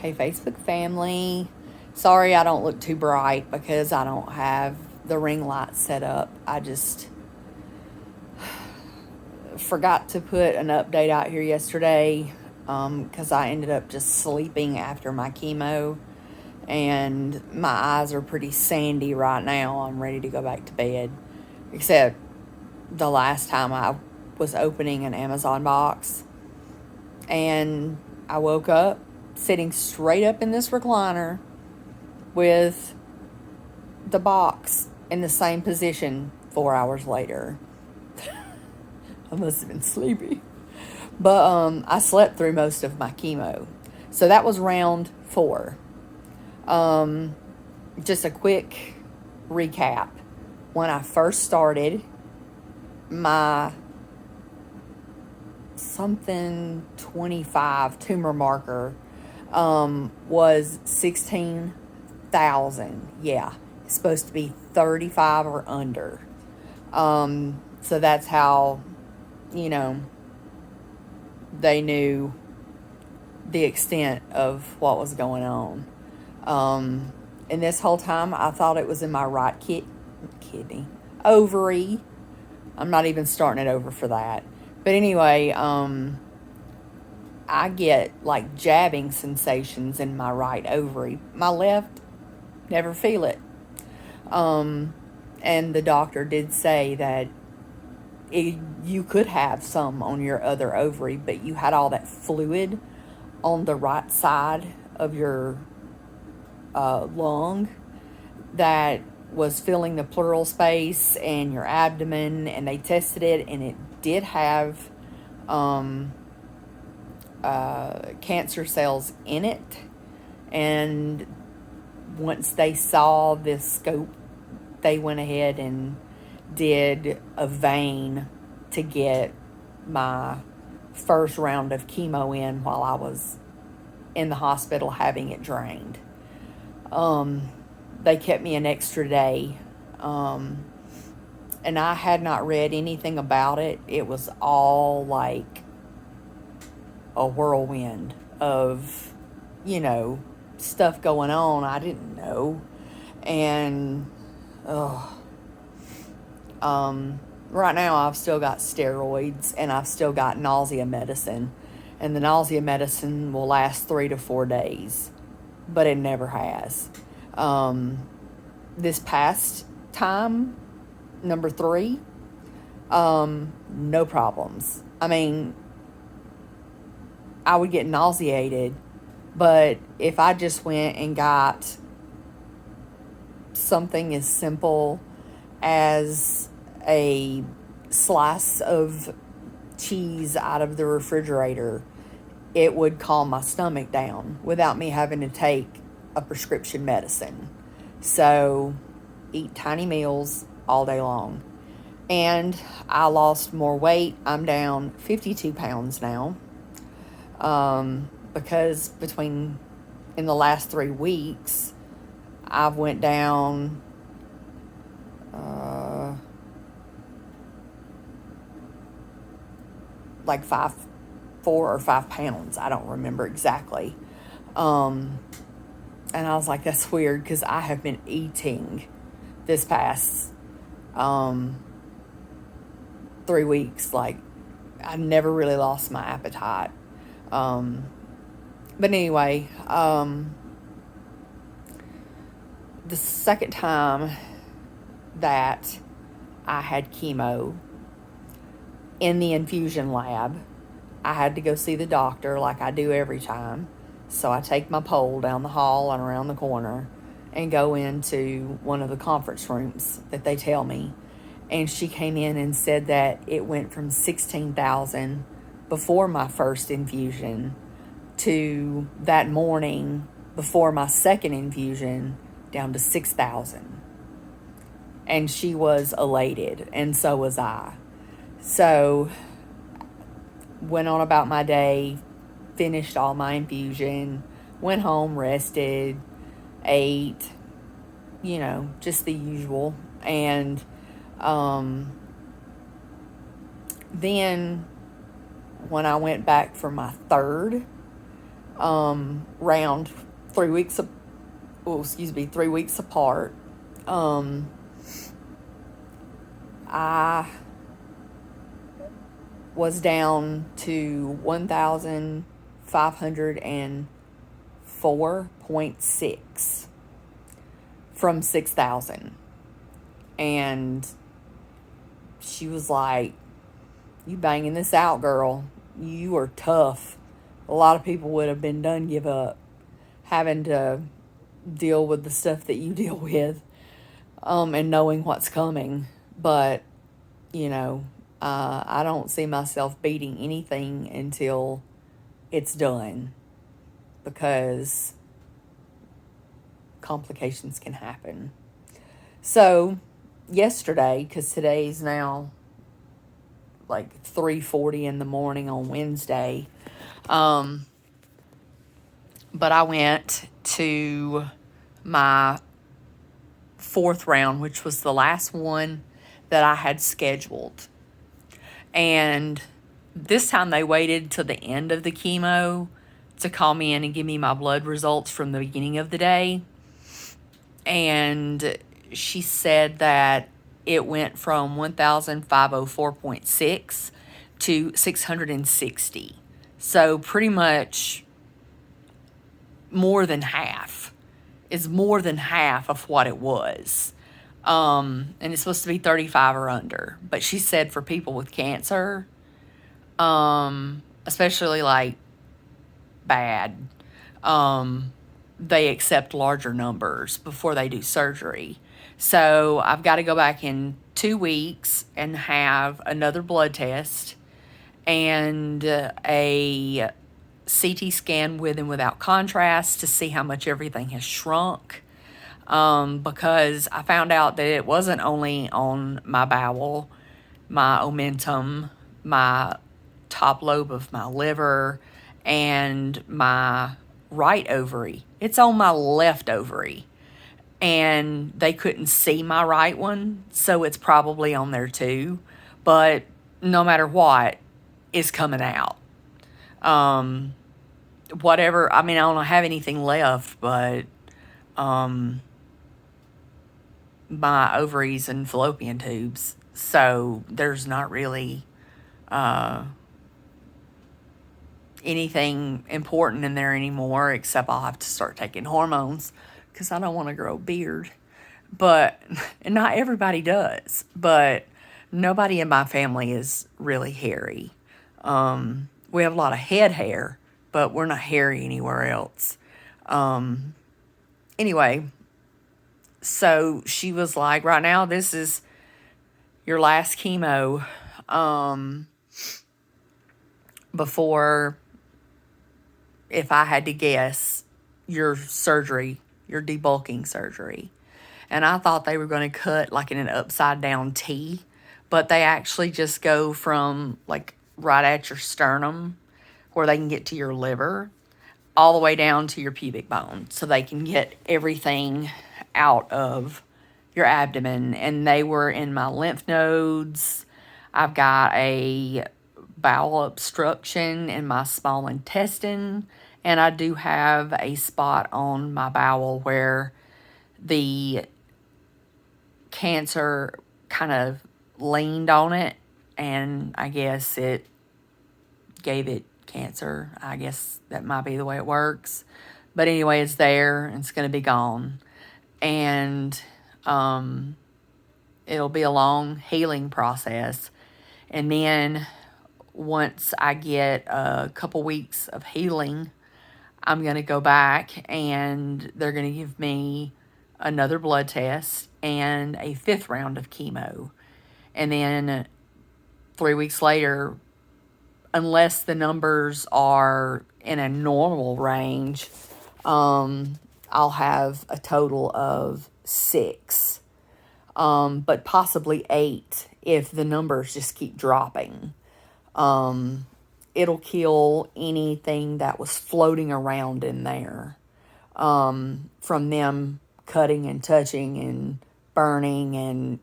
Hey, Facebook family. Sorry I don't look too bright because I don't have the ring light set up. I just forgot to put an update out here yesterday because I ended up just sleeping after my chemo. And my eyes are pretty sandy right now. I'm ready to go back to bed. Except the last time I was opening an Amazon box and I woke up sitting straight up in this recliner with the box in the same position 4 hours later. I must have been sleepy. But I slept through most of my chemo. So that was round 4. Just a quick recap. When I first started, my something 25 tumor marker was 16,000. Yeah, it's supposed to be 35 or under. So that's how, they knew the extent of what was going on. And this whole time, I thought it was in my right kidney, ovary. I'm not even starting it over for that. But anyway, I get like jabbing sensations in my right ovary. My left, never feel it. And the doctor did say that you could have some on your other ovary, but you had all that fluid on the right side of your lung that was filling the pleural space and your abdomen, and they tested it, and it did have cancer cells in it. And once they saw this scope, they went ahead and did a vein to get my first round of chemo in while I was in the hospital having it drained. They kept me an extra day. And I had not read anything about it. It was all like a whirlwind of, stuff going on I didn't know. And, right now I've still got steroids and I've still got nausea medicine. And the nausea medicine will last 3 to 4 days. But it never has. This past time, number 3, no problems. I mean, I would get nauseated, but if I just went and got something as simple as a slice of cheese out of the refrigerator, it would calm my stomach down without me having to take a prescription medicine. So, eat tiny meals all day long. And I lost more weight. I'm down 52 pounds now. Because in the last 3 weeks, I've went down like 4 or 5 pounds. I don't remember exactly. And I was like, that's weird because I have been eating this past 3 weeks. Like, I never really lost my appetite. But anyway, the second time that I had chemo in the infusion lab, I had to go see the doctor like I do every time. So I take my pole down the hall and around the corner and go into one of the conference rooms that they tell me. And she came in and said that it went from 16,000 before my first infusion to that morning before my second infusion down to 6,000. And she was elated, and so was I. So, went on about my day, finished all my infusion, went home, rested, ate, just the usual. And then when I went back for my third, round 3 weeks, 3 weeks apart. I was down to 1,504.6 from 6,000. And she was like, "You banging this out, girl. You are tough. A lot of people would have been done, give up, having to deal with the stuff that you deal with, and knowing what's coming. But, I don't see myself beating anything until it's done, because complications can happen." So yesterday, because today's now like 3:40 in the morning on Wednesday, but I went to my fourth round, which was the last one that I had scheduled. And this time they waited till the end of the chemo to call me in and give me my blood results from the beginning of the day. And she said that it went from 1,504.6 to 660. So pretty much more than half. Is more than half of what it was. And it's supposed to be 35 or under. But she said for people with cancer, especially like bad, they accept larger numbers before they do surgery. So I've got to go back in 2 weeks and have another blood test and a CT scan with and without contrast to see how much everything has shrunk. Because I found out that it wasn't only on my bowel, my omentum, my top lobe of my liver, and my right ovary. It's on my left ovary. And they couldn't see my right one, so it's probably on there too. But no matter what, it's coming out. Whatever, I mean, I don't have anything left, but my ovaries and fallopian tubes. So there's not really anything important in there anymore, except I'll have to start taking hormones because I don't want to grow a beard. But, and not everybody does, but nobody in my family is really hairy. We have a lot of head hair, but we're not hairy anywhere else. Anyway, so she was like, "Right now, this is your last chemo, before, if I had to guess, your surgery, your debulking surgery." And I thought they were going to cut like in an upside down T, but they actually just go from like right at your sternum, where they can get to your liver, all the way down to your pubic bone, so they can get everything out of your abdomen. And they were in my lymph nodes. I've got a bowel obstruction in my small intestine, and I do have a spot on my bowel where the cancer kind of leaned on it, and I guess it gave it cancer. I guess that might be the way it works. But anyway, it's there and it's going to be gone. And it'll be a long healing process. And then once I get a couple weeks of healing, I'm going to go back and they're going to give me another blood test and a 5th round of chemo. And then 3 weeks later, unless the numbers are in a normal range, I'll have a total of 6, but possibly 8 if the numbers just keep dropping. It'll kill anything that was floating around in there, from them cutting and touching and burning and,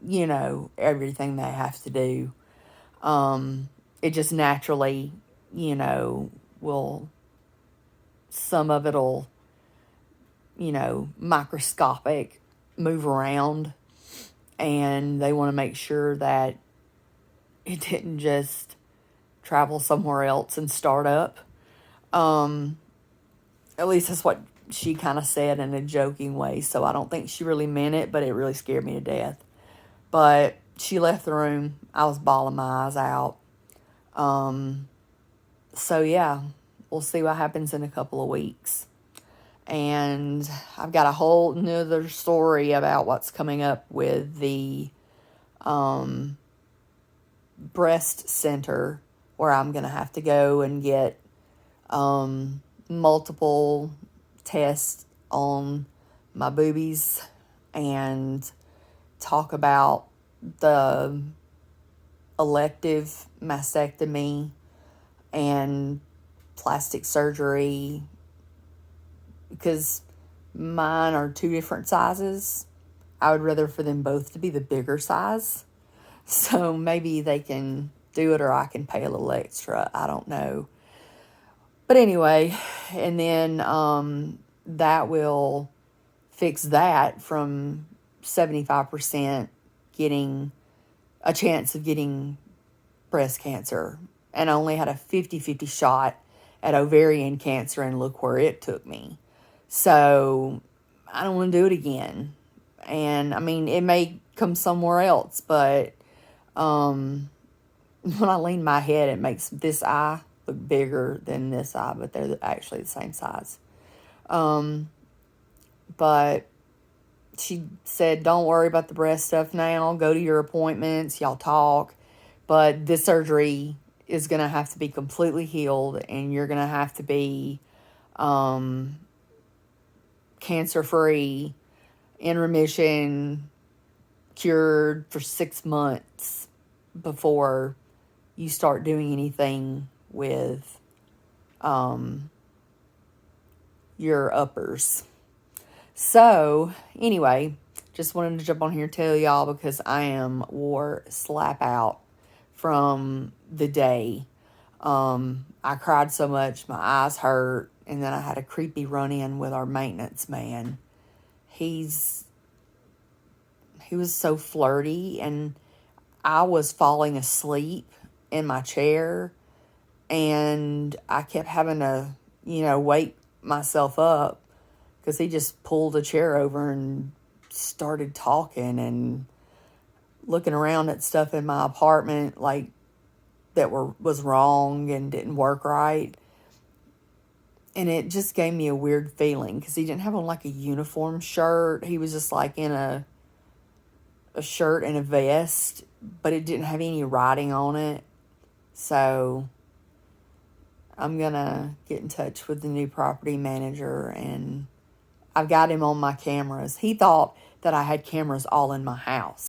everything they have to do. It just naturally, will some of it'll, microscopic, move around, and they want to make sure that it didn't just travel somewhere else and start up. At least that's what she kind of said in a joking way, so I don't think she really meant it, but it really scared me to death. But she left the room. I was bawling my eyes out. So yeah, we'll see what happens in a couple of weeks. And I've got a whole nother story about what's coming up with the breast center, where I'm going to have to go and get multiple tests on my boobies and talk about the elective mastectomy and plastic surgery, because mine are two different sizes. I would rather for them both to be the bigger size. So maybe they can do it, or I can pay a little extra. I don't know. But anyway, and then that will fix that from 75% getting a chance of getting breast cancer. And I only had a 50-50 shot at ovarian cancer, and look where it took me. So I don't want to do it again. And I mean, it may come somewhere else, but when I lean my head, it makes this eye look bigger than this eye, but they're actually the same size. But she said, don't worry about the breast stuff now. Go to your appointments. Y'all talk. But this surgery is going to have to be completely healed, and you're going to have to be cancer-free, in remission, cured for 6 months before you start doing anything with your uppers. So, anyway, just wanted to jump on here and tell y'all, because I am wore slap out from the day. I cried so much, my eyes hurt, and then I had a creepy run-in with our maintenance man. He was so flirty, and I was falling asleep in my chair, and I kept having to, wake myself up, because he just pulled a chair over and started talking and looking around at stuff in my apartment like that was wrong and didn't work right. And it just gave me a weird feeling, because he didn't have on like a uniform shirt. He was just like in a shirt and a vest, but it didn't have any writing on it. So I'm going to get in touch with the new property manager, and I've got him on my cameras. He thought that I had cameras all in my house.